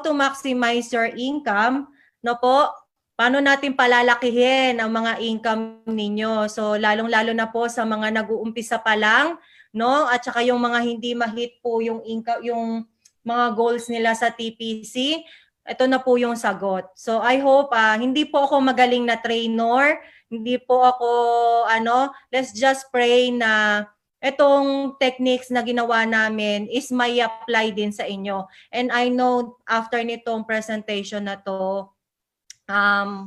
to maximize your income, no po, paano natin palalakihin ang mga income ninyo? So lalong-lalo na po sa mga nag-uumpisa pa lang, no? At saka yung mga hindi ma-hit po yung income, yung mga goals nila sa TPC, ito na po yung sagot. So I hope hindi po ako magaling na trainer, hindi po ako let's just pray na itong techniques na ginawa namin is may apply din sa inyo. And I know after nitong presentation na to,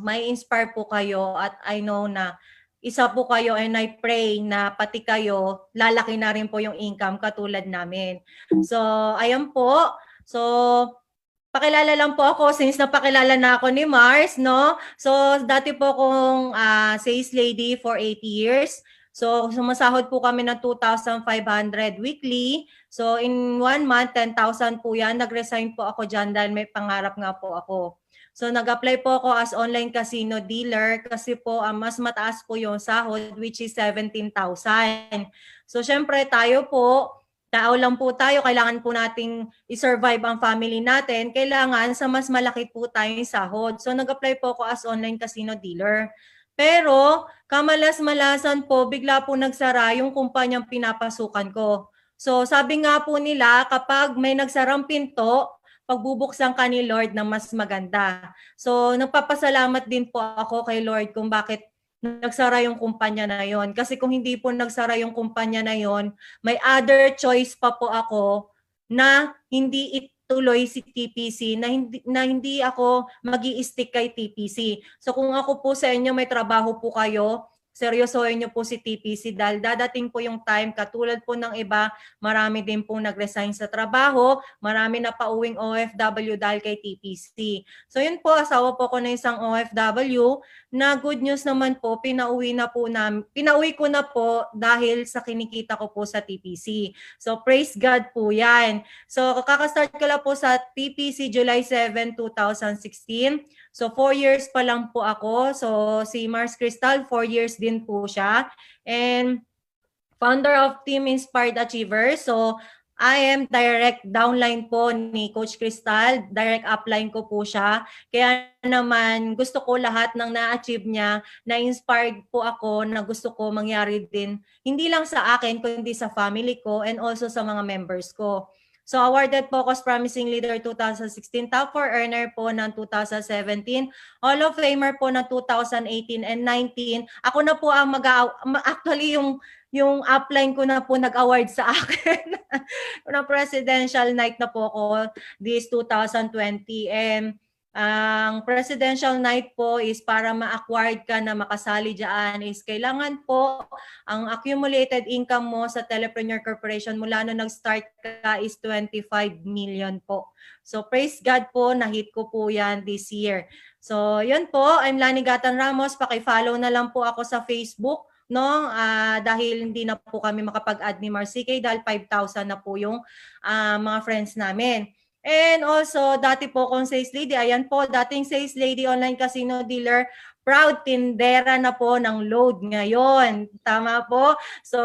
may inspire po kayo at I know na isa po kayo and I pray na pati kayo, lalaki na rin po yung income katulad namin. So, ayan po. So, pakilala lang po ako since napakilala na ako ni Mars, no? So, dati po akong sales lady for 8 years. So, sumasahod po kami ng 2,500 weekly. So, in 1 month, 10,000 po yan. Nag-resign po ako dyan dahil may pangarap nga po ako. So, nag-apply po ako as online casino dealer kasi po mas mataas po yung sahod which is 17,000. So, syempre tayo po, tao lang po tayo, kailangan po nating i-survive ang family natin, kailangan sa mas malaki po tayong sahod. So nag-apply po ako as online casino dealer. Pero kamalas-malasan po, bigla po nagsara yung kumpanyang pinapasukan ko. So sabi nga po nila, kapag may nagsarang pinto, pagbubuksan ka ni Lord na mas maganda. So nagpapasalamat din po ako kay Lord kung bakit nagsara yung kumpanya na yon. Kasi kung hindi po nagsara yung kumpanya na yon, may other choice pa po ako na hindi ituloy si TPC, na hindi ako magi-stick kay TPC. So kung ako po sa inyo may trabaho po kayo, seryosohin niyo po si TPC dahil dadating po yung time, katulad po ng iba, marami din po nag-resign sa trabaho, marami na pauwing OFW dahil kay TPC. So yun po, asawa po ko na isang OFW, na good news naman po, pinauwi ko na po dahil sa kinikita ko po sa TPC. So praise God po yan. So kakastart ko lang po sa TPC July 7, 2016. So 4 years pa lang po ako. So si Mars Crystal, 4 years din po siya. And founder of Team Inspired Achievers. So I am direct downline po ni Coach Crystal, direct upline ko po siya. Kaya naman gusto ko lahat ng na-achieve niya, na-inspired po ako na gusto ko mangyari din, hindi lang sa akin, kundi sa family ko and also sa mga members ko. So awarded po ako as Promising Leader 2016, Top 4 Earner po ng 2017, Hall of Famer po ng 2018 and 19. Ako na po ang actually yung upline ko na po nag-award sa akin. na presidential night na po ako this 2020. And ang presidential night po is para ma-acquired ka na makasali dyan is kailangan po ang accumulated income mo sa Telepreneur Corporation mula no nag-start ka is 25 million po. So praise God po, na-hit ko po yan this year. So yun po, I'm Lani Gatan Ramos. Paki-follow na lang po ako sa Facebook, no? Dahil hindi na po kami makapag-add ni Marcy dahil 5,000 na po yung mga friends namin. And also, dati po akong sales lady. Ayan po, dating sales lady, online casino dealer, proud tindera na po ng load ngayon. Tama po? So,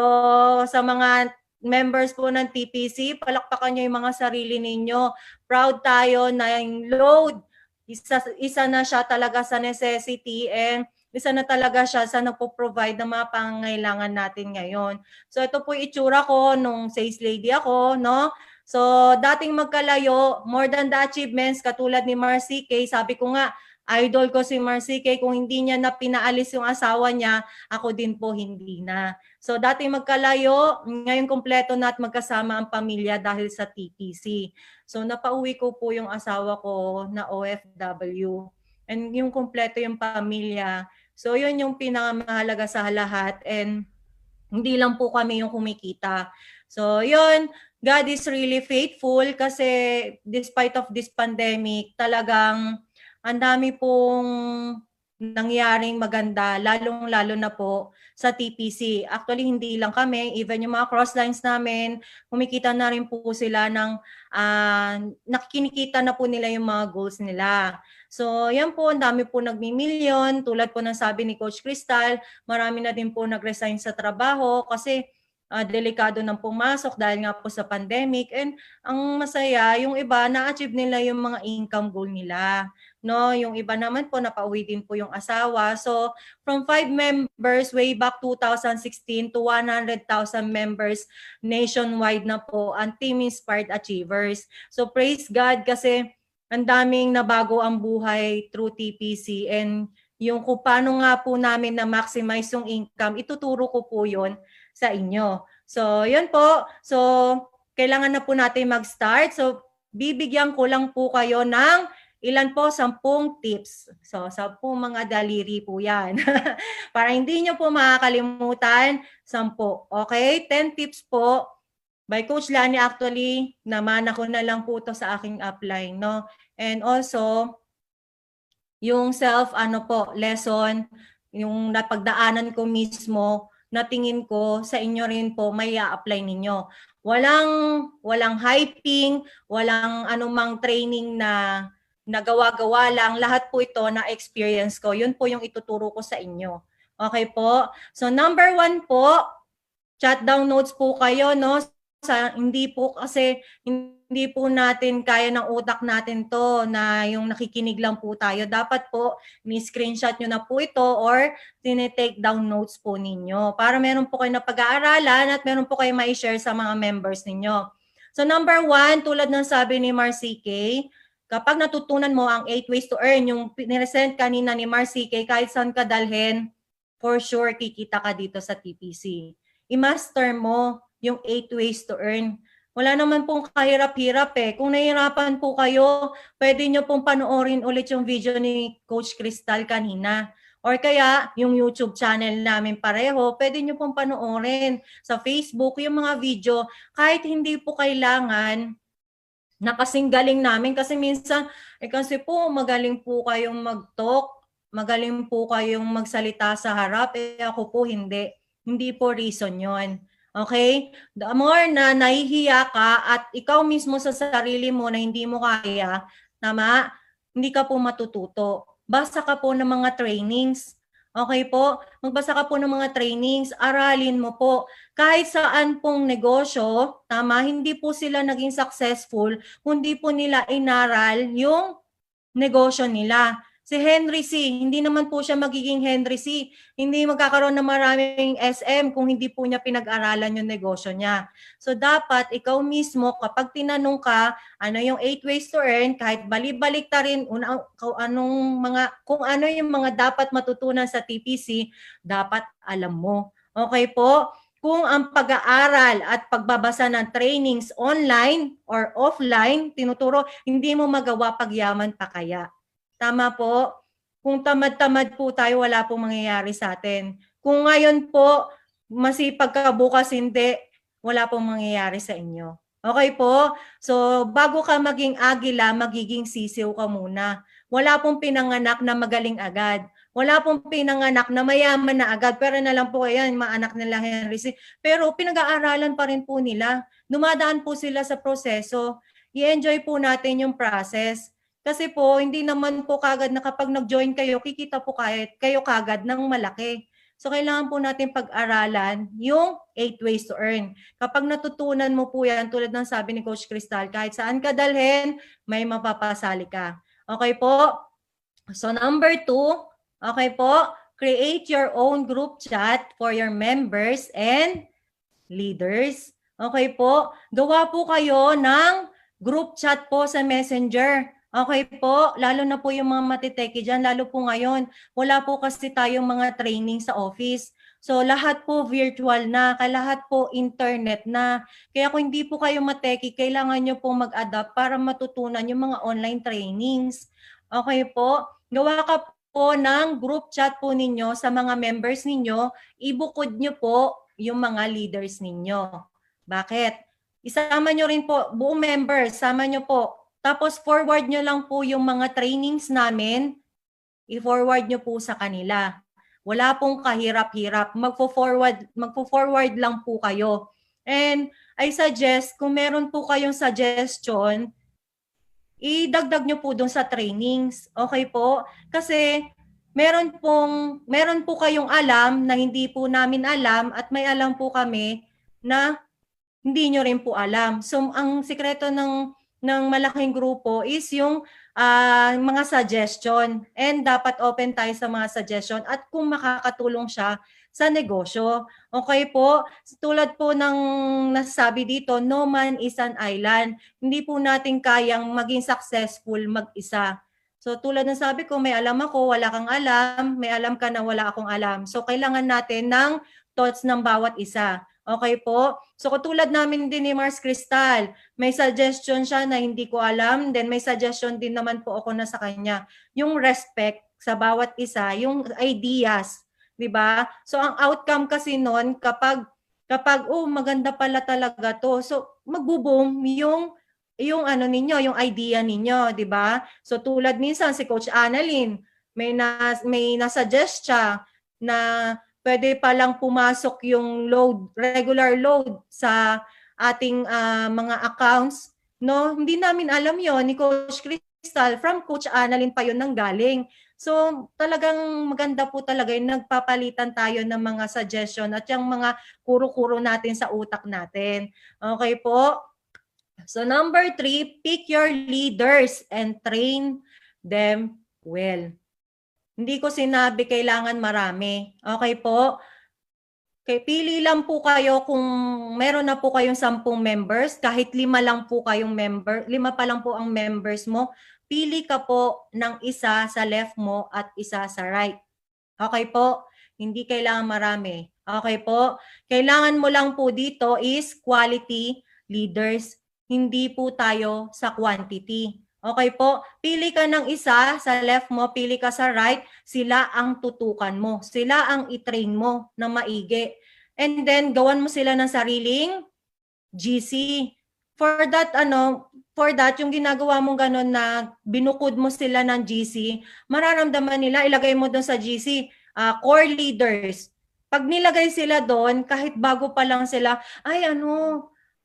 sa mga members po ng TPC, palakpakan nyo yung mga sarili ninyo. Proud tayo na yung load, isa na siya talaga sa necessity and isa na talaga siya sa nagpo-provide ng mga pangangailangan natin ngayon. So, ito po itsura ko nung sales lady ako, no? So, dating magkalayo, more than the achievements, katulad ni Marcy K, sabi ko nga, idol ko si Marcy K, kung hindi niya na pinaalis yung asawa niya, ako din po hindi na. So, dating magkalayo, ngayon kompleto na at magkasama ang pamilya dahil sa TPC. So, napauwi ko po yung asawa ko na OFW. And yung kompleto yung pamilya. So, yun yung pinakamahalaga sa lahat. And hindi lang po kami yung kumikita. So, yun. God is really faithful kasi despite of this pandemic, talagang ang dami pong nangyaring maganda, lalong-lalo na po sa TPC. Actually, hindi lang kami, even yung mga crosslines namin, kumikita na rin po sila ng, nakikinikita na po nila yung mga goals nila. So, yan po, ang dami po nagmi-million. Tulad po ng sabi ni Coach Crystal, marami na din po nag-resign sa trabaho kasi delikado ng pumasok dahil nga po sa pandemic. And ang masaya, yung iba na-achieve nila yung mga income goal nila. No, yung iba naman po napauwi din po yung asawa. So from 5 members way back 2016 to 100,000 members nationwide na po ang Team Inspired Achievers. So praise God kasi ang daming nabago ang buhay through TPC, and yung kung paano nga po namin na maximize yung income, ituturo ko po yun sa inyo. So, yun po. So, kailangan na po natin mag-start. So, bibigyan ko lang po kayo ng ilan po, 10 tips. So, 10 mga daliri po yan. Para hindi nyo po makakalimutan, 10. Okay? 10 tips po by Coach Lani. Actually, namana ko na lang po to sa aking upline, no? And also, yung lesson, yung napagdaanan ko mismo, na tingin ko sa inyo rin po may i-apply ninyo. Walang hyping, walang anumang training na nagawa-gawa lang. Lahat po ito na experience ko. Yun po yung ituturo ko sa inyo. Okay po? So number 1 po, chat down notes po kayo, no? Hindi po kasi hindi po natin kaya ng utak natin to na yung nakikinig lang po tayo. Dapat po ni-screenshot nyo na po ito or tinitake down notes po ninyo para meron po kayo na pag-aaralan at meron po kayo ma-share sa mga members ninyo. So number 1, tulad ng sabi ni Marcy K, kapag natutunan mo ang 8 ways to earn, yung niresent kanina ni Marcy K, kahit saan ka dalhin, for sure kikita ka dito sa TPC. I-master mo yung 8 ways to earn. Wala naman pong kahirap-hirap eh. Kung nahihirapan po kayo, pwede nyo pong panoorin ulit yung video ni Coach Crystal kanina. Or kaya, yung YouTube channel namin pareho, pwede nyo pong panoorin sa Facebook yung mga video. Kahit hindi po kailangan na kasing galing namin. Kasi minsan, kasi po magaling po kayong mag-talk, magaling po kayong magsalita sa harap. Ako po hindi. Hindi po reason yon. Okay? The more na nahihiya ka at ikaw mismo sa sarili mo na hindi mo kaya, tama? Hindi ka po matututo. Basta ka po ng mga trainings. Okay po? Magbasa ka po ng mga trainings, aralin mo po. Kahit saan pong negosyo, tama, hindi po sila naging successful, kundi po nila inaral yung negosyo nila. Si Henry C, hindi naman po siya magiging Henry C. Hindi magkakaroon ng maraming SM kung hindi po niya pinag-aralan yung negosyo niya. So dapat ikaw mismo, kapag tinanong ka, ano yung 8 ways to earn, kahit balik-balik ta rin kung ano yung mga dapat matutunan sa TPC, dapat alam mo. Okay po? Kung ang pag-aaral at pagbabasa ng trainings online or offline, tinuturo, hindi mo magawa pagyaman pa kaya. Tama po? Kung tamad-tamad po tayo, wala pong mangyayari sa atin. Kung ngayon po, masipag ka, bukas hindi, wala pong mangyayari sa inyo. Okay po? So, bago ka maging agila, magiging sisiw ka muna. Wala pong pinanganak na magaling agad. Wala pong pinanganak na mayaman na agad. Pero na lang po, ayan, maanak nila Henry C. Pero pinag-aaralan pa rin po nila. Dumadaan po sila sa proseso. I-enjoy po natin yung process. Kasi po, hindi naman po kagad na kapag nag-join kayo, kikita po kayo kagad ng malaki. So, kailangan po natin pag-aralan yung 8 ways to earn. Kapag natutunan mo po yan, tulad ng sabi ni Coach Crystal, kahit saan ka dalhin, may mapapasali ka. Okay po? So, number 2, okay po, create your own group chat for your members and leaders. Okay po? Gawa po kayo ng group chat po sa Messenger. Okay po, lalo na po yung mga matiteki dyan, lalo po ngayon, wala po kasi tayong mga training sa office. So lahat po virtual na, lahat po internet na. Kaya kung hindi po kayo mateki, kailangan nyo po mag-adapt para matutunan yung mga online trainings. Okay po, gawa ka po ng group chat po ninyo sa mga members ninyo, ibukod nyo po yung mga leaders ninyo. Bakit? Isama nyo rin po, buong members, sama nyo po. Tapos forward nyo lang po yung mga trainings namin, i-forward nyo po sa kanila. Wala pong kahirap-hirap. Magpo-forward lang po kayo. And I suggest, kung meron po kayong suggestion, idagdag nyo po dun sa trainings. Okay po? Kasi meron po kayong alam na hindi po namin alam at may alam po kami na hindi nyo rin po alam. So ang sikreto ng malaking grupo is yung mga suggestion, and dapat open tayo sa mga suggestion at kung makakatulong siya sa negosyo. Okay po? Tulad po ng nasabi dito, no man is an island. Hindi po natin kayang maging successful mag-isa. So tulad ng sabi ko, may alam ako, wala kang alam, may alam ka na wala akong alam. So kailangan natin ng thoughts ng bawat isa. Okay po? So katulad namin din ni Mars Crystal, may suggestion siya na hindi ko alam, then may suggestion din naman po ako na sa kanya. Yung respect sa bawat isa, yung ideas, 'di ba? So ang outcome kasi noon kapag oh maganda pala talaga to. So magbo-boom yung ano ninyo, yung idea ninyo, 'di ba? So tulad minsan si Coach Annalyn, may na-suggest siya na pwede palang pumasok yung regular load sa ating mga accounts, no? Hindi namin alam yon ni Coach Crystal, from Coach Annalyn pa yon nanggaling. So talagang maganda po talaga yung nagpapalitan tayo ng mga suggestion at yung mga kuro-kuro natin sa utak natin. Okay po? So number 3, pick your leaders and train them well. Hindi ko sinabi kailangan marami. Okay po? Okay, pili lang po kayo kung meron na po kayong 10 members, kahit 5 lang po kayong member, 5 pa lang po ang members mo, pili ka po ng isa sa left mo at isa sa right. Okay po? Hindi kailangan marami. Okay po? Kailangan mo lang po dito is quality leaders. Hindi po tayo sa quantity. Okay po? Pili ka ng isa sa left mo, pili ka sa right, sila ang tutukan mo. Sila ang i-train mo na maigi. And then, gawan mo sila ng sariling GC. For that, yung ginagawa mong ganun na binukod mo sila ng GC, mararamdaman nila, ilagay mo doon sa GC, core leaders. Pag nilagay sila doon, kahit bago pa lang sila,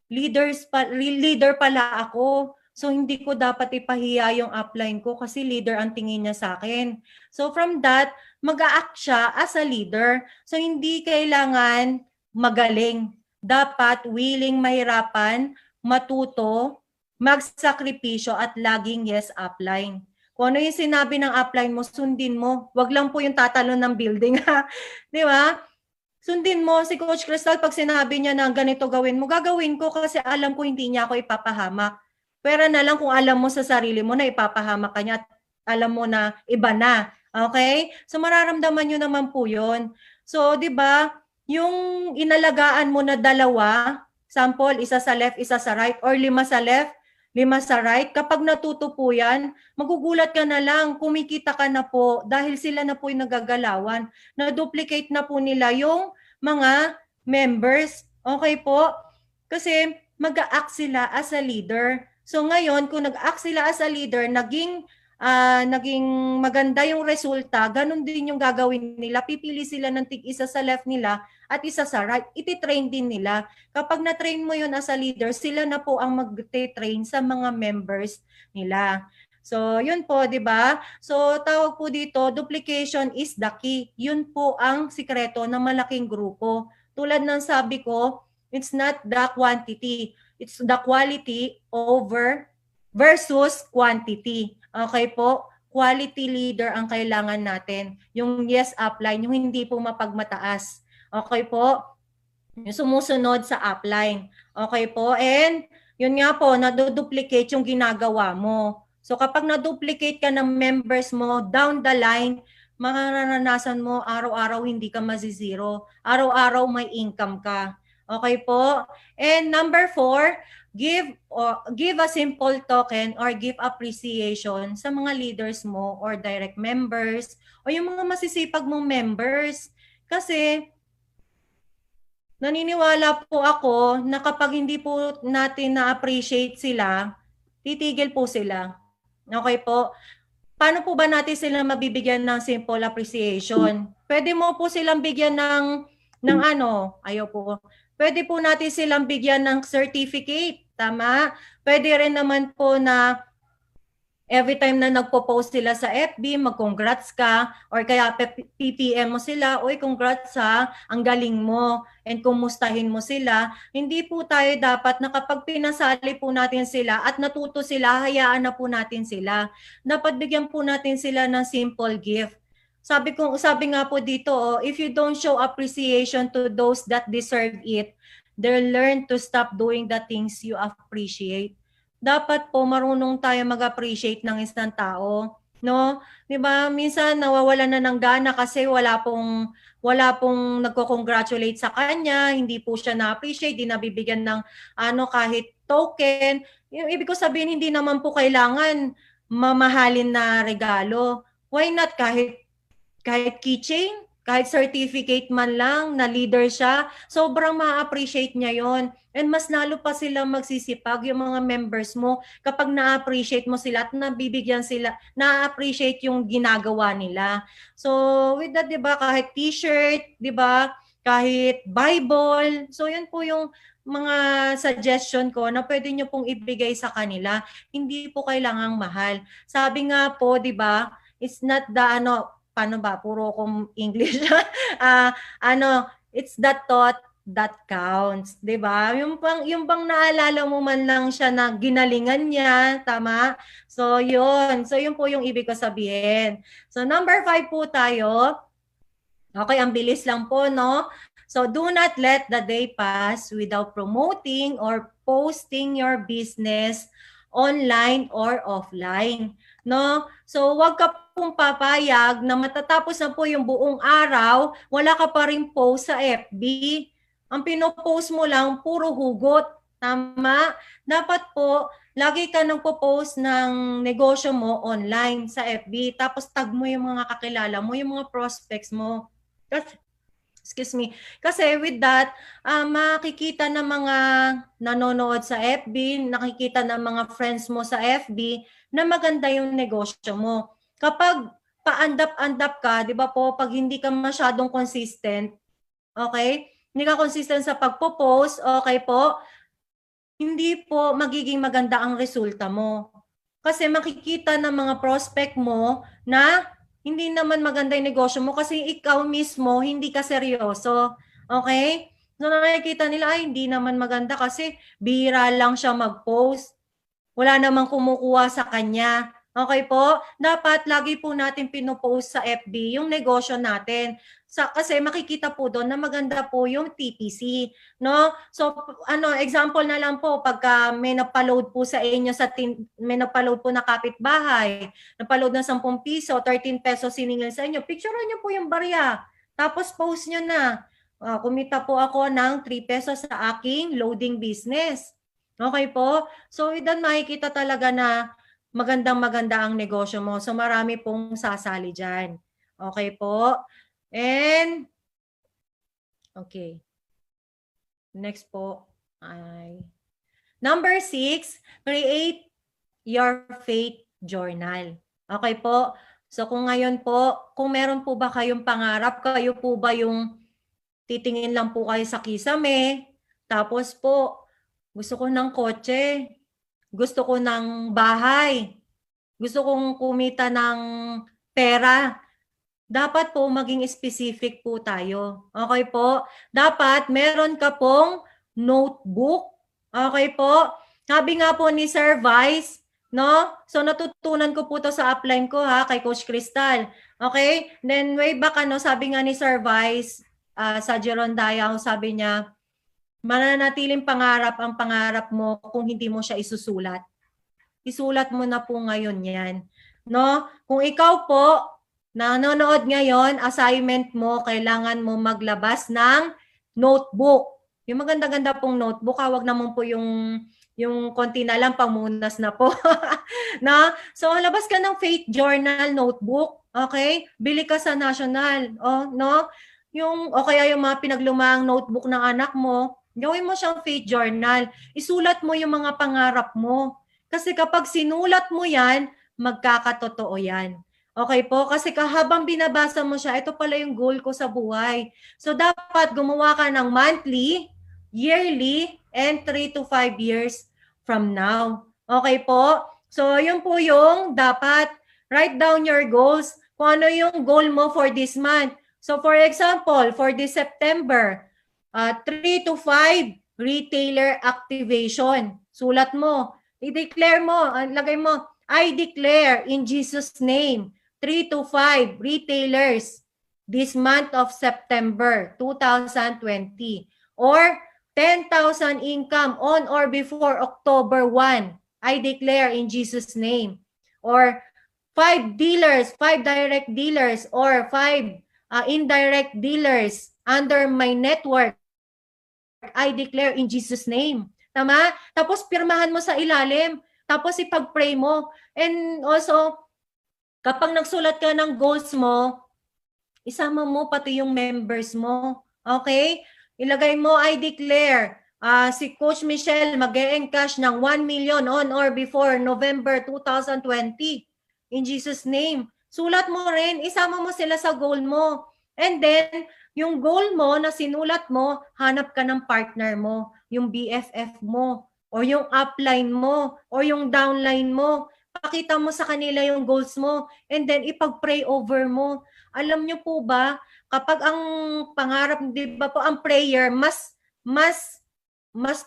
leader pala ako. So hindi ko dapat ipahiya yung upline ko kasi leader ang tingin niya sa akin. So from that, mag-a-act siya as a leader. So hindi kailangan magaling. Dapat willing mahirapan, matuto, magsakripisyo at laging yes upline. Kung ano yung sinabi ng upline mo, sundin mo. Wag lang po yung tatalon ng building. Di ba? Sundin mo si Coach Crystal pag sinabi niya na ganito gawin mo, gagawin ko kasi alam ko hindi niya ako ipapahamak. Pero na lang kung alam mo sa sarili mo na ipapahamak ka niya at alam mo na iba na. Okay? So mararamdaman nyo naman po yun. So, di ba, yung inalagaan mo na dalawa, sample, isa sa left, isa sa right, or 5 sa left, 5 sa right, kapag natuto po yan, magugulat ka na lang, kumikita ka na po dahil sila na po yung nagagalawan. Na-duplicate na po nila yung mga members. Okay po? Kasi mag-a-act sila as a leader. So ngayon, kung nag-act sila as a leader, naging maganda yung resulta, ganun din yung gagawin nila. Pipili sila ng tig-isa sa left nila at isa sa right. Iti-train din nila. Kapag na-train mo yun as a leader, sila na po ang mag-train sa mga members nila. So, yun po, di ba? So, tawag po dito, duplication is the key. Yun po ang sikreto ng malaking grupo. Tulad ng sabi ko, it's not the quantity. It's the quality versus quantity. Okay po? Quality leader ang kailangan natin. Yung yes upline, yung hindi po mapagmataas. Okay po? Yung sumusunod sa upline. Okay po? And yun nga po, naduduplicate yung ginagawa mo. So kapag naduplicate ka ng members mo, down the line, mararanasan mo araw-araw hindi ka mazizero. Araw-araw may income ka. Okay po? And number 4, give a simple token or give appreciation sa mga leaders mo or direct members o yung mga masisipag mong members. Kasi naniniwala po ako na kapag hindi po natin na-appreciate sila, titigil po sila. Okay po? Paano po ba natin sila mabibigyan ng simple appreciation? Pwede mo po silang bigyan ng pwede po natin silang bigyan ng certificate, tama? Pwede rin naman po na every time na nagpo-post sila sa FB, mag-congrats ka, or kaya PPM mo sila, "Uy, congrats ha, ang galing mo," and kumustahin mo sila. Hindi po tayo dapat na kapag pinasali po natin sila at natuto sila, hayaan na po natin sila. Dapat bigyan po natin sila ng simple gift. Sabi nga po dito, if you don't show appreciation to those that deserve it, they'll learn to stop doing the things you appreciate. Dapat po marunong tayo mag-appreciate ng isang tao, no? 'Di ba? Minsan nawawalan na ng gana kasi wala pong nagko-congratulate sa kanya, hindi po siya na-appreciate, di nabibigyan ng kahit token. Yung ibig ko sabihin, hindi naman po kailangan mamahalin na regalo. Why not kahit keychain, kahit certificate man lang na leader siya, sobrang ma-appreciate niya yon. And mas lalo pa silang magsisipag yung mga members mo kapag na-appreciate mo sila at nabibigyan sila, na-appreciate yung ginagawa nila. So with that, 'di ba, kahit t-shirt, 'di ba, kahit Bible, so yun po yung mga suggestion ko na pwede nyo pong ibigay sa kanila. Hindi po kailangang mahal. Sabi nga po, 'di ba, it's not the paano ba? Puro kong English. It's the thought that counts, 'di ba? Yung bang naalala mo man lang siya na ginalingan niya, tama? So, yun. So, yun po yung ibig ko sabihin. So, number 5 po tayo. Okay, ang bilis lang po, no? So, do not let the day pass without promoting or posting your business online or offline, no? So, wag ka pong papayag na matatapos na po yung buong araw, wala ka pa rin post sa FB. Ang pinopost mo lang, puro hugot. Tama? Dapat po, lagi ka nang post ng negosyo mo online sa FB. Tapos tag mo yung mga kakilala mo, yung mga prospects mo. Excuse me. Kasi with that, makikita ng mga nanonood sa FB, nakikita ng mga friends mo sa FB na maganda yung negosyo mo. Kapag paandap-andap ka, di ba po, pag hindi ka masyadong consistent, okay? Hindi ka consistent sa pagpo-post, okay po, hindi po magiging maganda ang resulta mo. Kasi makikita ng mga prospect mo na hindi naman maganda yung negosyo mo kasi ikaw mismo hindi ka seryoso. Okay? So nakikita nila, ay hindi naman maganda kasi bihira lang siya mag-post. Wala namang kumukuha sa kanya. Okay po? Dapat lagi po natin pinopost sa FB yung negosyo natin. Kasi makikita po doon na maganda po yung TPC, no? So example na lang po, pagka may napaload po sa inyo may napaload po na kapitbahay, napaload ng 10 piso, 13 pesos siningil sa inyo, picturean niyo po yung barya. Tapos post niyo na. Kumita po ako ng 3 pesos sa aking loading business. Okay po? So idan makikita talaga na magandang-maganda ang negosyo mo. So marami pong sasali dyan. Okay po? And, okay. Next po ay number 6, create your faith journal. Okay po? So kung ngayon po, kung meron po ba kayong pangarap, kayo po ba yung titingin lang po kayo sa kisame, tapos po, gusto ko ng kotse, gusto ko ng bahay, gusto kong kumita ng pera. Dapat po maging specific po tayo. Okay po? Dapat meron ka pong notebook. Okay po? Sabi nga po ni Sir Vice, no? So natutunan ko po to sa upline ko kay Coach Crystal. Okay? Then way back sabi nga ni Sir Vice sa Gerondaya, sabi niya, mananatiling pangarap ang pangarap mo kung hindi mo siya isusulat. Isulat mo na po ngayon yan. No? Kung ikaw po, nanonood ngayon, assignment mo, kailangan mo maglabas ng notebook. Yung maganda-ganda pong notebook, wag naman po yung konti na lang, pamunas na po. No? So, labas ka ng faith journal notebook. Okay? Bili ka sa National. No? O kaya yung mga pinaglumaang notebook ng anak mo, gawin mo siyang faith journal. Isulat mo yung mga pangarap mo. Kasi kapag sinulat mo yan, magkakatotoo yan. Okay po? Kasi habang binabasa mo siya, ito pala yung goal ko sa buhay. So, dapat gumawa ka ng monthly, yearly, and 3 to 5 years from now. Okay po? So, yun po yung dapat write down your goals. Kung ano yung goal mo for this month. So, for example, for this September, 3 to 5 retailer activation. Sulat mo. I-declare mo. Lagay mo, I declare in Jesus' name, 3 to 5 retailers this month of September 2020. Or 10,000 income on or before October 1. I declare in Jesus' name. Or 5 dealers, 5 direct dealers, or 5 indirect dealers under my network. I declare in Jesus' name. Tama? Tapos pirmahan mo sa ilalim. Tapos ipag-pray mo. And also, kapag nagsulat ka ng goals mo, isama mo pati yung members mo. Okay? Ilagay mo, I declare, si Coach Michelle mag-e-encash ng 1 million on or before November 2020. In Jesus' name. Sulat mo rin, isama mo sila sa goal mo. And then, yung goal mo na sinulat mo, hanap ka ng partner mo, yung BFF mo, or yung upline mo, or yung downline mo. Pakita mo sa kanila yung goals mo, and then ipag-pray over mo. Alam nyo po ba, kapag ang pangarap, di ba po, ang prayer, mas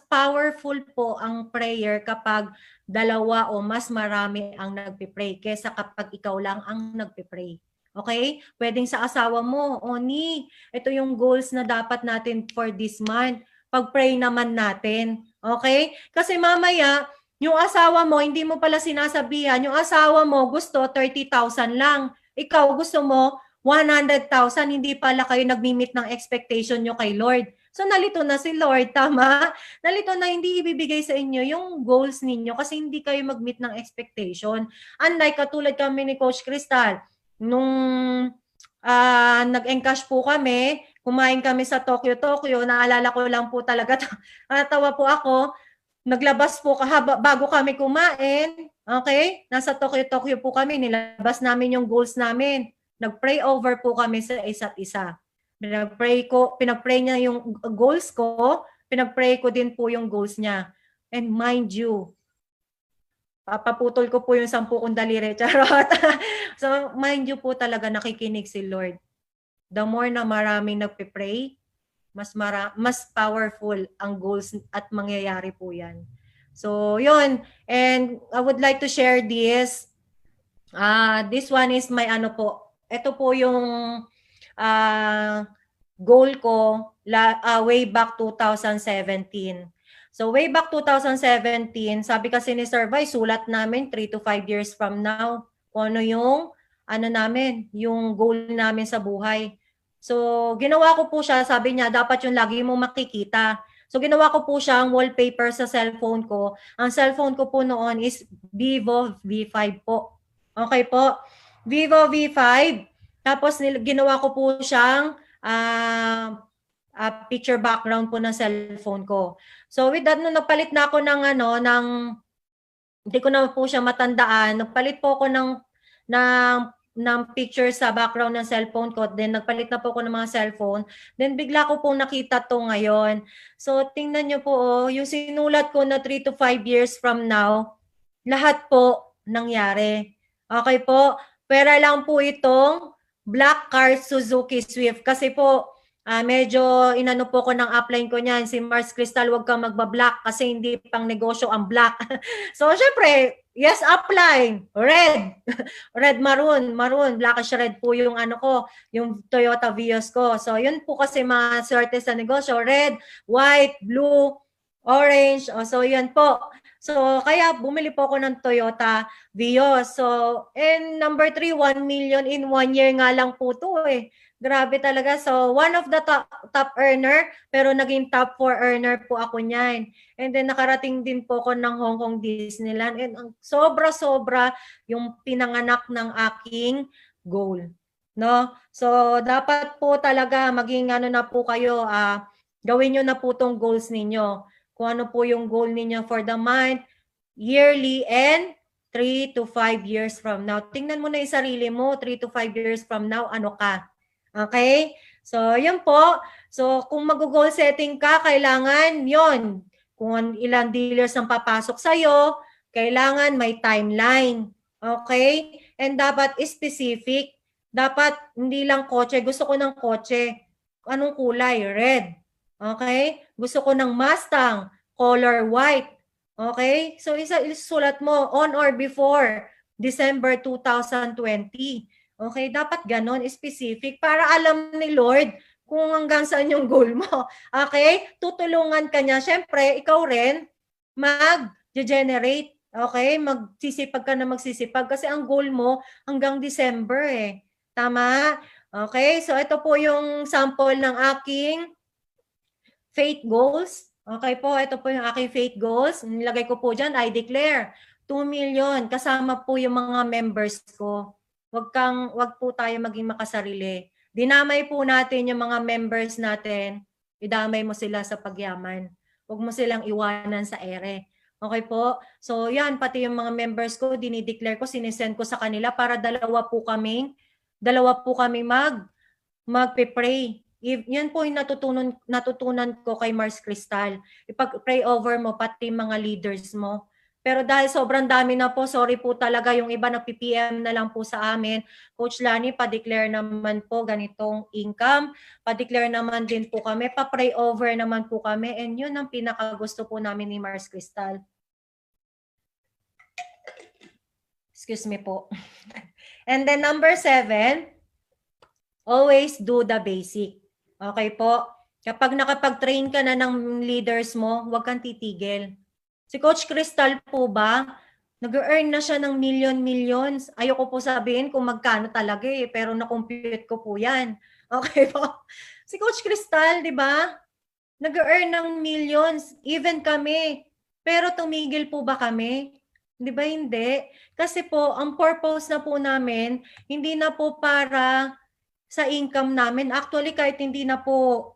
powerful po ang prayer kapag dalawa o mas marami ang nagpipray kesa kapag ikaw lang ang nagpipray. Okay? Pwedeng sa asawa mo, Oni, ito yung goals na dapat natin for this month. Pag-pray naman natin. Okay? Kasi mamaya, yung asawa mo, hindi mo pala sinasabihan, yung asawa mo gusto 30,000 lang. Ikaw gusto mo 100,000, hindi pala kayo nag-meet ng expectation nyo kay Lord. So nalito na si Lord, tama? Nalito na hindi ibibigay sa inyo yung goals ninyo kasi hindi kayo mag-meet ng expectation. Unlike katulad kami ni Coach Crystal, nung nag-encash po kami, kumain kami sa Tokyo, naalala ko lang po talaga, natawa po ako, naglabas po bago kami kumain, okay? Nasa Tokyo po kami, nilabas namin yung goals namin. Nag-pray over po kami sa isa't isa. Pinag-pray niya yung goals ko, pinag-pray ko din po yung goals niya. And mind you, papaputol ko po yung 10 kong daliri. Charot. So, mind you po talaga nakikinig si Lord. The more na maraming nagpe-pray, mas powerful ang goals at mangyayari po yan. So, yun. And I would like to share this. This one is my ito po yung goal ko way back 2017. So way back 2017, sabi kasi ni Sir Vice, sulat namin 3 to 5 years from now kung ano yung namin, yung goal namin sa buhay. So ginawa ko po siya, sabi niya dapat yung lagi mo makikita. So ginawa ko po siya ang wallpaper sa cellphone ko. Ang cellphone ko po noon is Vivo V5 po. Okay po. Vivo V5. Tapos ginawa ko po siyang picture background po ng cellphone ko. So with that, nung nagpalit na ako ng hindi ko na po siya matandaan, nagpalit po ako ng picture sa background ng cellphone ko, then nagpalit na po ako ng mga cellphone, then bigla ko pong nakita to ngayon. So tingnan nyo po, yung sinulat ko na 3 to 5 years from now, lahat po nangyari. Okay po, pera lang po itong black car Suzuki Swift kasi po medyo inano po ko ng upline ko niyan, si Mars Crystal, wag kang magba-black kasi hindi pang negosyo ang black. So syempre, yes, upline, red. Red maroon, blackish red po yung yung Toyota Vios ko. So yun po kasi mga swerte sa negosyo, red, white, blue, orange. So yun po. So kaya bumili po ako ng Toyota Vios. So and number 3, 1 million in 1 year nga lang po to eh. Grabe talaga. So, one of the top earner, pero naging top 4 earner po ako niyan. And then, nakarating din po ako ng Hong Kong Disneyland. And sobra-sobra yung pinanganak ng aking goal. No? So, dapat po talaga maging na po kayo, gawin nyo na po tong goals ninyo. Kung ano po yung goal ninyo for the month, yearly, and 3 to 5 years from now. Tingnan mo na yung sarili mo, 3 to 5 years from now, ano ka? Okay? So, yun po. So, kung mag-goal setting ka, kailangan yon. Kung ilang dealers ang papasok sa'yo, Kailangan may timeline. Okay? And dapat specific. Dapat hindi lang kotse. Gusto ko ng kotse. Anong kulay? Red. Okay? Gusto ko ng Mustang. Color white. Okay? So isulat mo on or before December 2020. Okay? Dapat ganon, specific. Para alam ni Lord kung hanggang saan yung goal mo. Okay? Tutulungan ka niya. Siyempre, ikaw rin mag-generate. Okay? Magsisipag ka na magsisipag kasi ang goal mo hanggang December eh. Tama? Okay? So ito po yung sample ng aking faith goals. Okay po, ito po yung aking faith goals. Nilagay ko po dyan, I declare 2 million. Kasama po yung mga members ko. Wag po tayo maging makasarili. Dinamay po natin yung mga members natin. Idamay mo sila sa pagyaman. Huwag mo silang iwanan sa ere. Okay po? So yan, pati yung mga members ko, dinideclare ko, sinisend ko sa kanila para dalawa po kami magpe-pray. Yan po yung natutunan ko kay Mars Cristal. Ipag-pray over mo pati mga leaders mo. Pero dahil sobrang dami na po, sorry po talaga, yung iba nag-PPM na lang po sa amin. Coach Lani, pa-declare naman po ganitong income. Pa-declare naman din po kami. Pa-pray over naman po kami. And yun ang pinakagusto po namin ni Mars Cristal. Excuse me po. And then number 7, always do the basic. Okay po? Kapag nakapag-train ka na ng leaders mo, huwag kang titigil. Si Coach Cristal po ba, nag-earn na siya ng millions. Ayoko po sabihin kung magkano talaga eh, pero na-compute ko po yan. Okay po? Si Coach Cristal, di ba? Nag-earn ng millions, even kami. Pero tumigil po ba kami? Di ba hindi? Kasi po, ang purpose na po namin, hindi na po para sa income namin. Actually, kahit hindi na po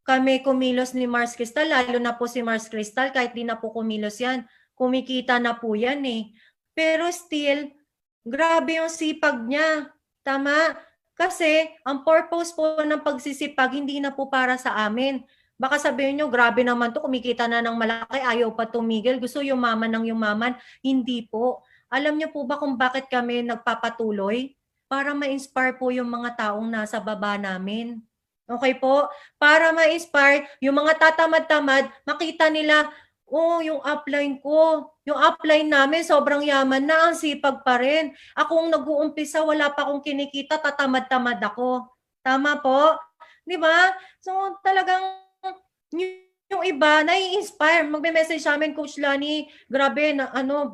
kami kumilos ni Mars Cristal, lalo na po si Mars Cristal, kahit di na po kumilos yan, kumikita na po yan eh. Pero still, grabe yung sipag niya. Tama? Kasi ang purpose po ng pagsisipag, hindi na po para sa amin. Baka sabihin nyo, grabe naman to, kumikita na ng malaki, ayaw pa tumigil, gusto yumaman ng yumaman. Hindi po. Alam niyo po ba kung bakit kami nagpapatuloy? Para ma-inspire po yung mga taong nasa baba namin. Okay po? Para ma-inspire yung mga tatamad-tamad, makita nila, oh, yung upline ko, yung upline namin, sobrang yaman na, ang sipag pa rin. Akong nag-uumpisa, wala pa akong kinikita, tatamad-tamad ako. Tama po? Di ba? So, talagang yung iba, nai-inspire. Magme-message sa amin, Coach Lani, grabe,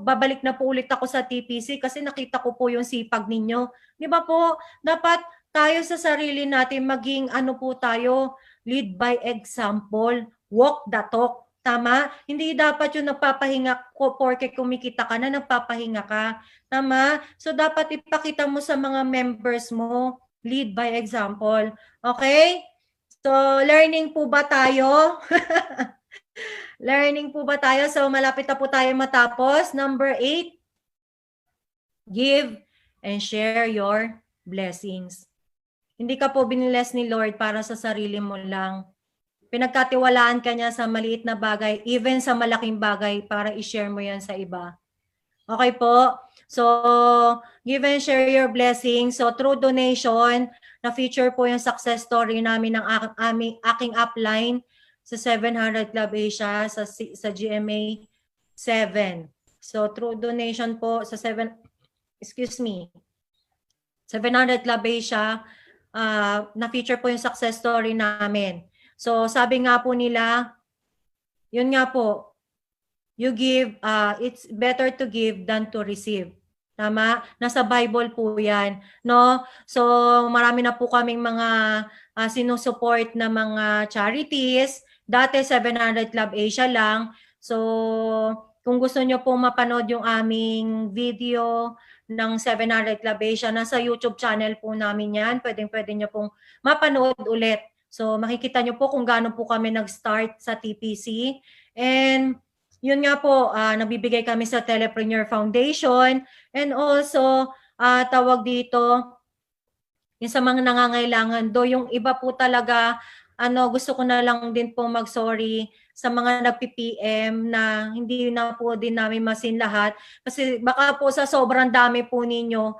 babalik na po ulit ako sa TPC kasi nakita ko po yung sipag ninyo. Di ba po? Dapat tayo sa sarili natin maging po tayo, lead by example, walk the talk. Tama? Hindi dapat yung nagpapahinga ko porke kumikita ka na, nagpapahinga ka. Tama? So dapat ipakita mo sa mga members mo, lead by example. Okay? So learning po ba tayo? Learning po ba tayo? So malapit na po tayo matapos. Number 8, give and share your blessings. Hindi ka po binibless ni Lord para sa sarili mo lang. Pinagkatiwalaan ka niya sa maliit na bagay, even sa malaking bagay, para i-share mo yan sa iba. Okay po? So, give and share your blessings. So, through donation, na-feature po yung success story namin ng aking upline sa 700 Club Asia, sa GMA 7. So, through donation po sa 700 Club Asia, na-feature po yung success story namin. So, sabi nga po nila, yun nga po, you give, it's better to give than to receive. Tama? Nasa Bible po yan. No? So, marami na po kaming mga sinusupport na mga charities. Dati, 700 Club Asia lang. So, kung gusto nyo pong mapanood yung aming video ng 700 Club Asia, nasa YouTube channel po namin yan. Pwede nyo pong mapanood ulit. So makikita nyo po kung gaano po kami nag-start sa TPC. And yun nga po, nabibigay kami sa Telepreneur Foundation. And also, tawag dito, yung sa mga nangangailangan do, yung iba po talaga, gusto ko na lang din po mag-sorry sa mga nagpi-PM na hindi na po din namin masin lahat. Kasi baka po sa sobrang dami po ninyo,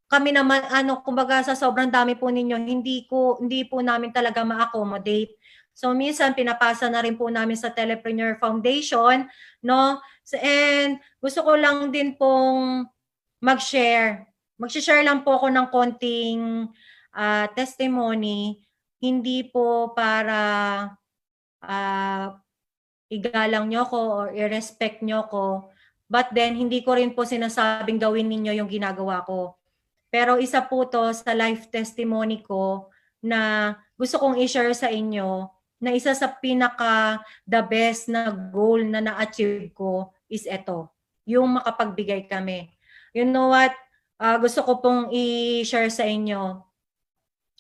kami naman, kumbaga sa sobrang dami po ninyo, hindi po namin talaga ma-accommodate. So minsan pinapasa na rin po namin sa Telepreneur Foundation, no? And gusto ko lang din pong mag-share. Mag-share lang po ako ng konting testimony, hindi po para igalang nyo ko or i-respect nyo ko, but then hindi ko rin po sinasabing gawin ninyo yung ginagawa ko. Pero isa po to sa life testimony ko na gusto kong i-share sa inyo na isa sa pinaka the best na goal na na-achieve ko is ito, yung makapagbigay kami. You know what? Gusto ko pong i-share sa inyo.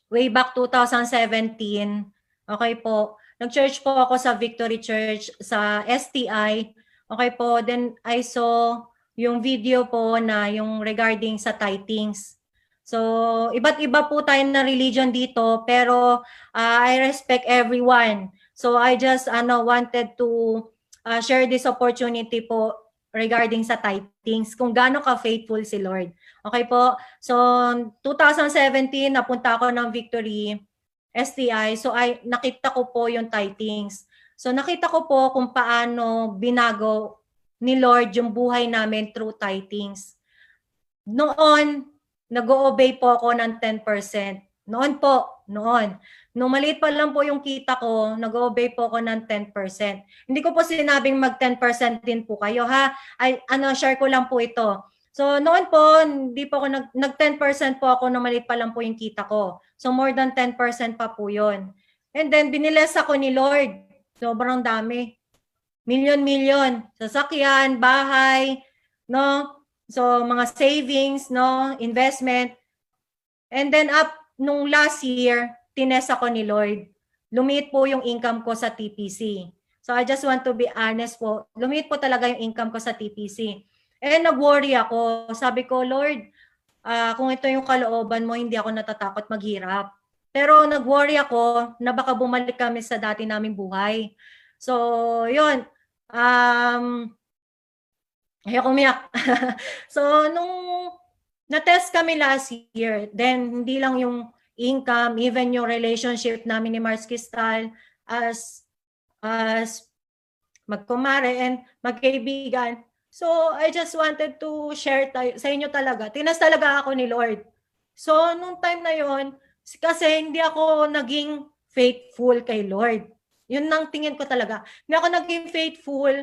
Way back 2017, okay po, nag-church po ako sa Victory Church sa STI. Okay po, then I saw yung video po na yung regarding sa tithings. So, iba't iba po tayo na religion dito, pero I respect everyone. So, I just wanted to share this opportunity po regarding sa tithings, kung gaano ka-faithful si Lord. Okay po? So, 2017, napunta ako ng Victory STI. So, nakita ko po yung tithings. So, nakita ko po kung paano binago ni Lord yung buhay namin through tithings. Noon, nag-o-obey po ako ng 10%. Noon po, noon. Nung maliit pa lang po yung kita ko, nag-o-obey po ako ng 10%. Hindi ko po sinabing mag 10% din po kayo, ha? Share ko lang po ito. So, noon po, hindi po ako nag 10% po ako, nung maliit pa lang po yung kita ko. So, more than 10% pa po yun. And then, biniles ako ni Lord. Sobrang dami. Million. Sasakyan, bahay, no? So, mga savings, no? Investment. And then, nung last year, tinest ako ni Lord. Lumiit po yung income ko sa TPC. So, I just want to be honest po. Lumiit po talaga yung income ko sa TPC. And nag-worry ako. Sabi ko, Lord, kung ito yung kalooban mo, hindi ako natatakot maghirap. Pero nag-worry ako na baka bumalik kami sa dati naming buhay. So, yun. Ayoko umiyak. So, nung na-test kami last year, then hindi lang yung income, even yung relationship namin ni Mars Cristal as magkumare and magkaibigan. So, I just wanted to share sa inyo talaga. Tinas talaga ako ni Lord. So, nung time na yon, kasi hindi ako naging faithful kay Lord. Yun ang tingin ko talaga. Hindi ako naging faithful.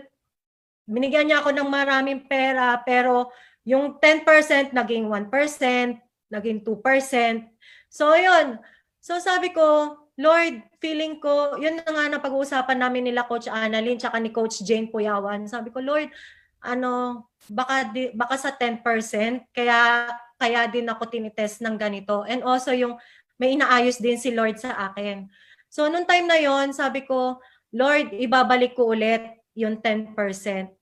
Binigyan niya ako ng maraming pera, pero yung 10% naging 1%, naging 2%. So, yun. So, sabi ko, Lord, feeling ko, yun na nga na pag-uusapan namin nila Coach Annalyn tsaka ni Coach Jane Puyawan. Sabi ko, Lord, baka sa 10%, kaya din ako tinitest ng ganito. And also yung may inaayos din si Lord sa akin. So, nung time na yon, sabi ko, Lord, ibabalik ko ulit yung 10%.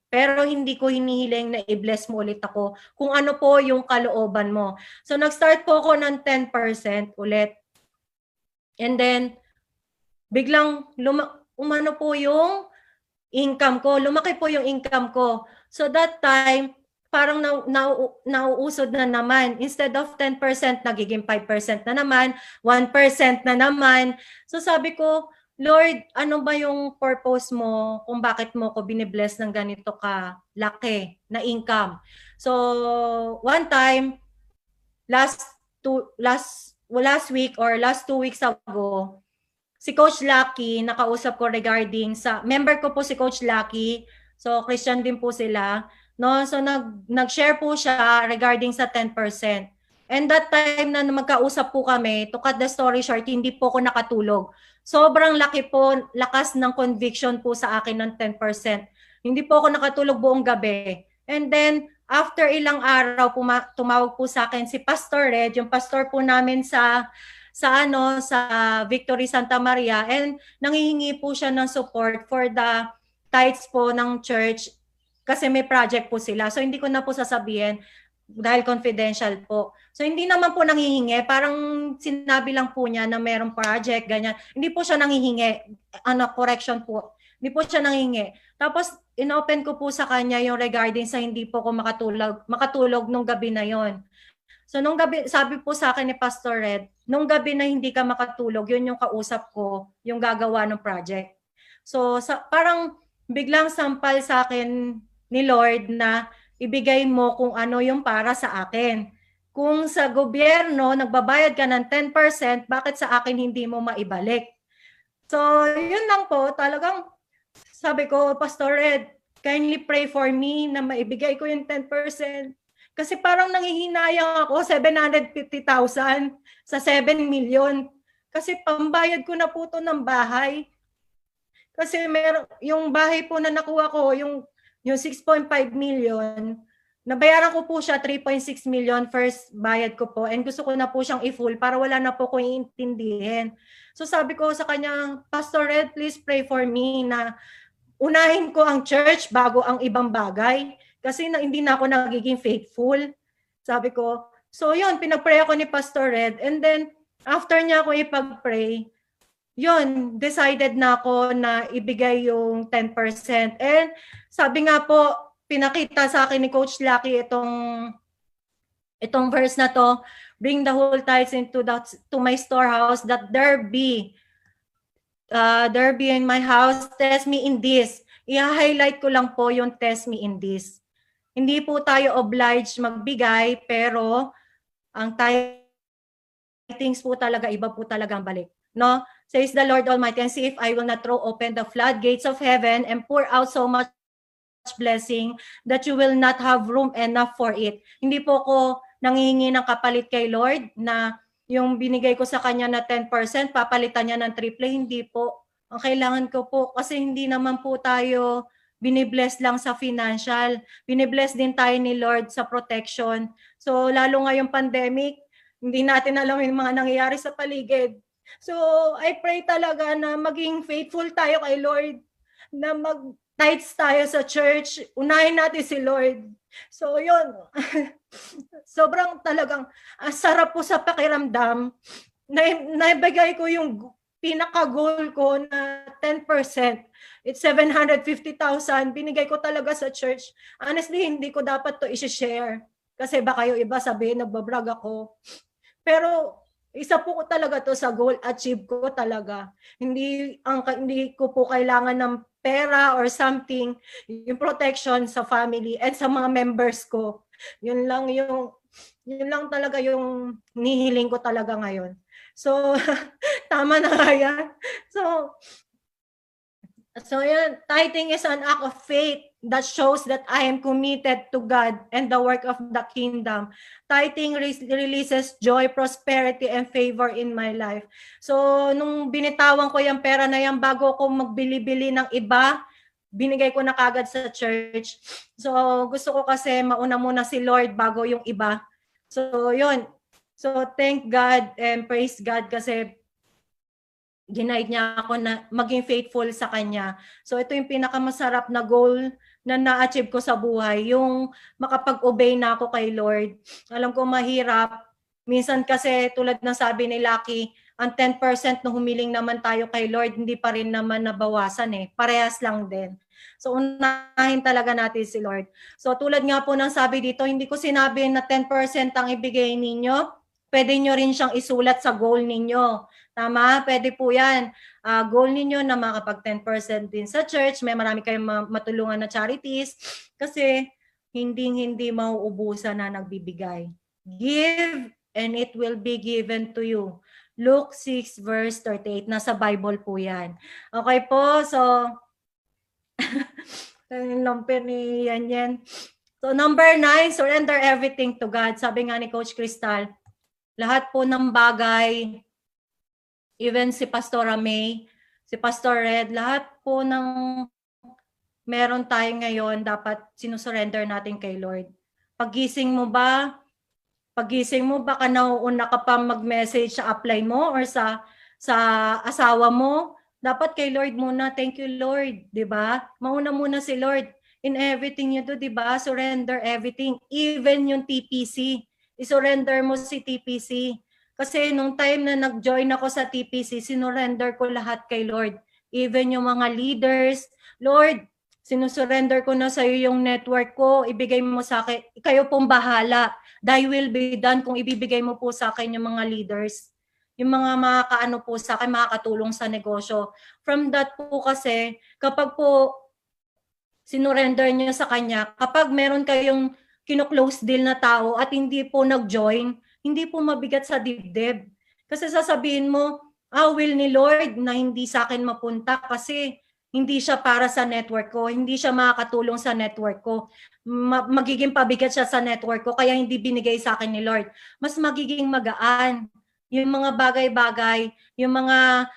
Pero hindi ko hinihiling na i-bless mo ulit ako kung ano po yung kalooban mo. So, nag-start po ako ng 10% ulit. And then, biglang umano po yung income ko. Lumaki po yung income ko. So, that time, parang nauusod na naman. Instead of 10%, nagiging 5% na naman, 1% na naman. So, sabi ko, Lord, ano ba yung purpose mo kung bakit mo ko binibless ng ganito ka laki na income? So, one time, last week or last 2 weeks ago, si Coach Lucky, nakausap ko regarding sa, member ko po si Coach Lucky, so Christian din po sila, no? So nag-share po siya regarding sa 10%. And that time na magkausap po kami, to cut the story short, hindi po ako nakatulog. Sobrang laki po, lakas ng conviction po sa akin ng 10%. Hindi po ako nakatulog buong gabi. And then, after ilang araw, tumawag po sa akin si Pastor Red, yung pastor po namin sa Victory Santa Maria, and nanghihingi po siya ng support for the tithes po ng church kasi may project po sila. So hindi ko na po sasabihin dahil confidential po. So hindi naman po nanghihingi, parang sinabi lang po niya na mayroong project, ganyan. Hindi po siya nanghihingi, correction po. Hindi po siya nanghingi. Tapos, inopen ko po sa kanya yung regarding sa hindi po ko makatulog nung gabi na yon. So, nung gabi, sabi po sa akin ni Pastor Red, nung gabi na hindi ka makatulog, yun yung kausap ko, yung gagawa ng project. So, parang biglang sampal sa akin ni Lord na ibigay mo kung ano yung para sa akin. Kung sa gobyerno, nagbabayad ka ng 10%, bakit sa akin hindi mo maibalik? So, yun lang po. Talagang sabi ko, Pastor Ed, kindly pray for me na maibigay ko yung 10%. Kasi parang nangihinayang ako, 750,000 sa 7 million. Kasi pambayad ko na po to ng bahay. Kasi yung bahay po na nakuha ko, yung 6.5 million, nabayaran ko po siya 3.6 million first bayad ko po, and gusto ko na po siyang i-full para wala na po ko iintindihin. So sabi ko sa kanya, Pastor Red, please pray for me na unahin ko ang church bago ang ibang bagay kasi hindi na ako nagiging faithful. Sabi ko, so yun, pinag-pray ako ni Pastor Red, and then after niya ako ipag-pray, yun, decided na ako na ibigay yung 10%. And sabi nga po, pinakita sa akin ni Coach Lucky itong verse na to, bring the whole tithes to my storehouse that there be in my house, test me in this. I-highlight ko lang po yung test me in this. Hindi po tayo obliged magbigay, pero ang tithings po talaga, iba po talagang balik. No? Says the Lord Almighty, and see if I will not throw open the floodgates of heaven and pour out so much blessing that you will not have room enough for it. Hindi po ko nanghihingi ng kapalit kay Lord na yung binigay ko sa kanya na 10%, papalitan niya ng triple. Hindi po. Ang kailangan ko po, kasi hindi naman po tayo binibless lang sa financial. Binibless din tayo ni Lord sa protection. So lalo ngayong pandemic, hindi natin alam yung mga nangyayari sa paligid. So, I pray talaga na maging faithful tayo kay Lord, na mag-tithes tayo sa church, unahin natin si Lord. So, yun. Sobrang talagang sarap po sa pakiramdam. Naibigay ko yung pinaka-goal ko na 10%. It's 750,000. Binigay ko talaga sa church. Honestly, hindi ko dapat to i-share. Kasi baka yung iba sabihin, nagbabrag ako. Pero, isa po ko talaga to sa goal, achieve ko talaga. Hindi ko po kailangan ng pera or something, yung protection sa family and sa mga members ko. Yun lang talaga yung nihiling ko talaga ngayon. So, tama na nga yan. So yan, tithing is an act of faith that shows that I am committed to God and the work of the kingdom. Tithing releases joy, prosperity, and favor in my life. So, nung binitawan ko yung pera na yan, bago ko magbili-bili ng iba, binigay ko na kagad sa church. So, gusto ko kasi mauna muna si Lord bago yung iba. So, yun. So, thank God and praise God kasi ginaid niya ako na maging faithful sa Kanya. So ito yung pinakamasarap na goal na na-achieve ko sa buhay, yung makapag-obey na ako kay Lord. Alam ko mahirap. Minsan kasi tulad ng sabi ni Lucky, ang 10% na humiling naman tayo kay Lord, hindi pa rin naman nabawasan eh. Parehas lang din. So unahin talaga natin si Lord. So tulad nga po ng sabi dito, hindi ko sinabi na 10% ang ibigay ninyo. Pwede nyo rin siyang isulat sa goal ninyo. Tama? Pwede po yan. Goal ninyo na makapag 10% din sa church. May marami kayong matulungan na charities. Kasi hindi mauubusan na nagbibigay. Give and it will be given to you. Luke 6 verse 38. Nasa Bible po yan. Okay po. So, lampir ni Yan. So, number 9, surrender everything to God. Sabi nga ni Coach Crystal, lahat po ng bagay, even si Pastora May, si Pastor Red, lahat po ng meron tayo ngayon, dapat sinusurrender natin kay Lord. Pagising mo ba ka nauuna ka pa mag-message sa upline mo or sa asawa mo, dapat kay Lord muna. Thank you, Lord. Diba? Mauna muna si Lord. In everything you do, diba? Surrender everything. Even yung TPC. I-surrender mo si TPC. Kasi nung time na nag-join ako sa TPC, sinurrender ko lahat kay Lord. even yung mga leaders. Lord, sinusurrender ko na sa iyo yung network ko, ibigay mo sa akin, kayo pong bahala. Thy will be done kung ibibigay mo po sa akin yung mga leaders. Yung mga makakaano po sa akin, makakatulong sa negosyo. From that po kasi, kapag po sinurrender niyo sa kanya, kapag meron kayong kino-close deal na tao at hindi po nag-join, hindi po mabigat sa dibdib. Kasi sasabihin mo, will ni Lord na hindi sa akin mapunta kasi hindi siya para sa network ko, hindi siya makakatulong sa network ko. Magiging pabigat siya sa network ko kaya hindi binigay sa akin ni Lord. Mas magiging magaan yung mga bagay-bagay, yung mga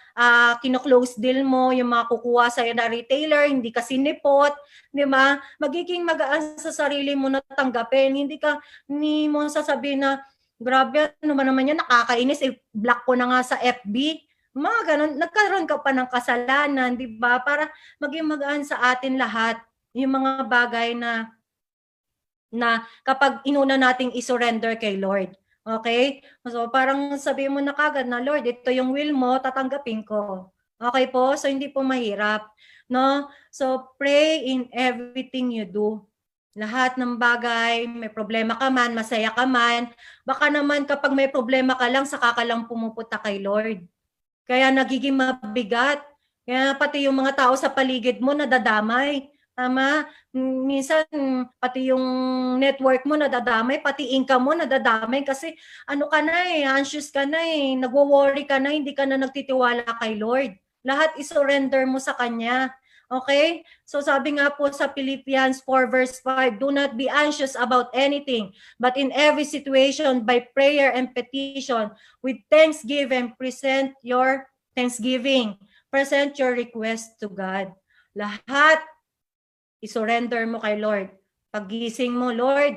kino-close deal mo, yung mga kukuha sa'yo na retailer, hindi ka sinipot, di ba? Magiging magaan sa sarili mo na tanggapin. Hindi mo sasabihin na, grabe, ano ba naman yan, nakakainis, block ko na nga sa FB. Mga ganun, nagkaroon ka pa ng kasalanan, di ba? Para maging magaan sa atin lahat yung mga bagay na kapag inuna nating isurrender kay Lord. Okay? So parang sabihin mo na kagad na, Lord, ito yung will mo, tatanggapin ko. Okay po? So hindi po mahirap. No? So pray in everything you do. Lahat ng bagay, may problema ka man, masaya ka man, baka naman kapag may problema ka lang, saka ka lang pumupunta kay Lord. Kaya nagiging mabigat. Kaya pati yung mga tao sa paligid mo nadadamay. Tama? Minsan, pati yung network mo nadadamay, pati income mo nadadamay kasi ano ka na anxious ka na nagwo-worry ka na, hindi ka na nagtitiwala kay Lord. Lahat isurrender mo sa Kanya. Okay? So sabi nga po sa Philippians 4 verse 5, do not be anxious about anything, but in every situation, by prayer and petition, with thanksgiving, present your thanksgiving. Present your request to God. Lahat isurrender mo kay Lord. Paggising mo, Lord,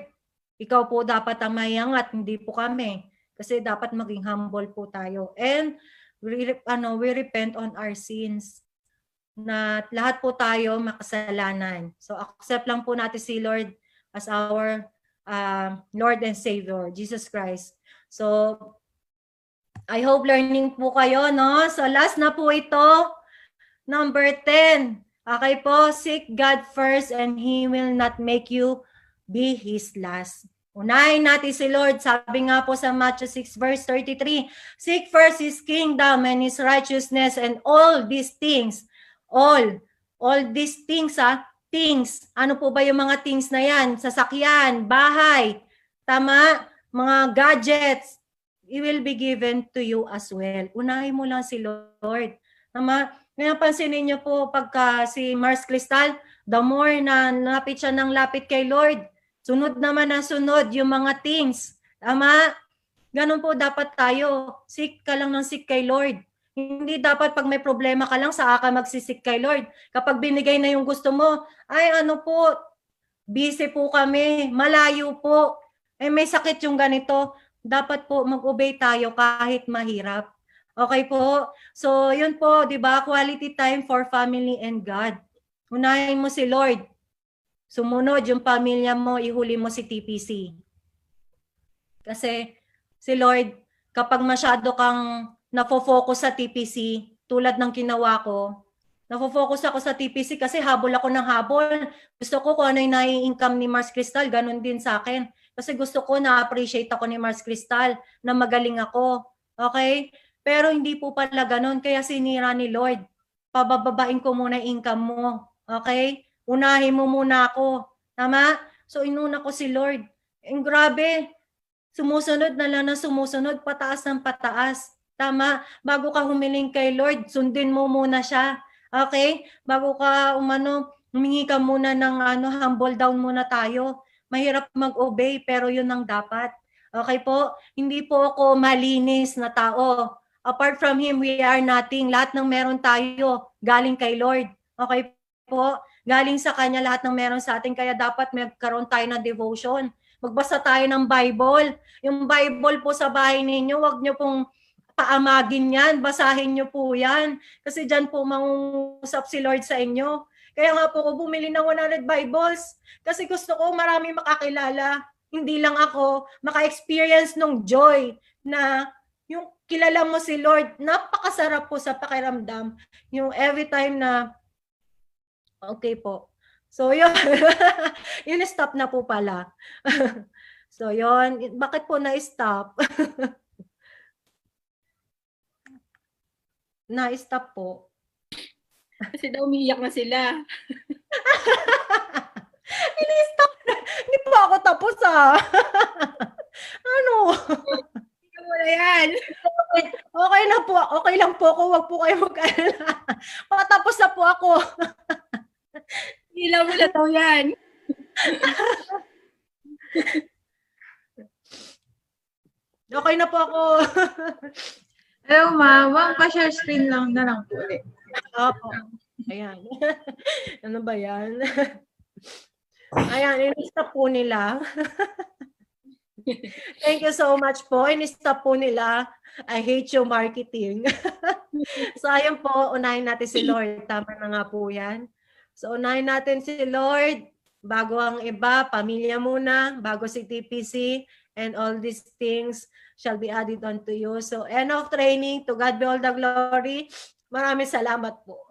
ikaw po dapat ang mayangat, hindi po kami. Kasi dapat maging humble po tayo. And we repent on our sins. Na lahat po tayo makasalanan. So accept lang po natin si Lord as our Lord and Savior, Jesus Christ. So I hope learning po kayo, no? So last na po ito, number 10. Okay po, seek God first and He will not make you be His last. Unahin natin si Lord. Sabi nga po sa Matthew 6 verse 33, seek first His kingdom and His righteousness, and all these things, all these things, things. Ano po ba yung mga things na yan? Sasakyan, bahay, tama, mga gadgets, it will be given to you as well. Unahin mo lang si Lord. Tama? Ngayon pansinin niyo po pagka si Mars Cristal, the more na lapit siya ng lapit kay Lord, sunod naman na sunod yung mga things. Tama? Ganun po dapat tayo. Seek ka lang ng seek kay Lord. Hindi dapat pag may problema ka lang saka ka magsisik kay Lord. Kapag binigay na yung gusto mo, ay ano po, busy po kami, malayo po, may sakit yung ganito. Dapat po mag-obey tayo kahit mahirap. Okay po? So yun po, di ba? Quality time for family and God. Unahin mo si Lord. Sumunod yung pamilya mo, ihuli mo si TPC. Kasi si Lord, kapag masyado kang nafo-focus sa TPC, tulad ng ginawa ko, nafo-focus ako sa TPC kasi habol ako ng habol. Gusto ko kung ano yung nai-income ni Mars Cristal, ganun din sa akin. Kasi gusto ko na-appreciate ako ni Mars Cristal, na magaling ako. Okay? Pero hindi po pala ganun, kaya sinira ni Lord. Pabababain ko muna income mo. Okay? Unahin mo muna ako. Tama? So inuna ko si Lord. Grabe, sumusunod na lang na sumusunod, pataas ng pataas. Tama? Bago ka humiling kay Lord, sundin mo muna siya. Okay? Bago ka humingi ka muna ng humble down muna tayo. Mahirap mag-obey, pero yun ang dapat. Okay po? Hindi po ako malinis na tao. Apart from Him, we are nothing. Lahat ng meron tayo, galing kay Lord. Okay po? Galing sa Kanya lahat ng meron sa atin. Kaya dapat magkaroon tayo ng devotion. Magbasa tayo ng Bible. Yung Bible po sa bahay ninyo, wag nyo pong paamagin yan. Basahin nyo po yan. Kasi dyan po mangungusap si Lord sa inyo. Kaya nga po ko bumili ng 100 Bibles. Kasi gusto ko marami makakilala. Hindi lang ako maka-experience ng joy na yung kilala mo si Lord, napakasarap po sa pakiramdam. Yung every time na, okay po. So, yun. Yun, stop na po pala. So, yun. Bakit po na-stop? Na-stop po. Kasi daw umiiyak na sila. Ini-stop na. Hindi po ako tapos Ano? Ikaw wala yan. Okay na po. Okay lang po ako. Huwag po kayo mag-alala. Matapos na po ako. Ilaw mo na daw yan. Okay na po ako. Hello, ma'am. Ma'am, pa-share screen lang na lang po ulit. Opo. Ayan. Ano ba yan? Ayan, in-stop po nila. Thank you so much po. In-stop po nila. I hate you marketing. So, ayun po, unahin natin si Lord. Tama na nga po yan. So, unahin natin si Lord. Bago ang iba, pamilya muna. Bago si TPC. And all these things shall be added unto you. So, end of training. To God be all the glory. Maraming salamat po.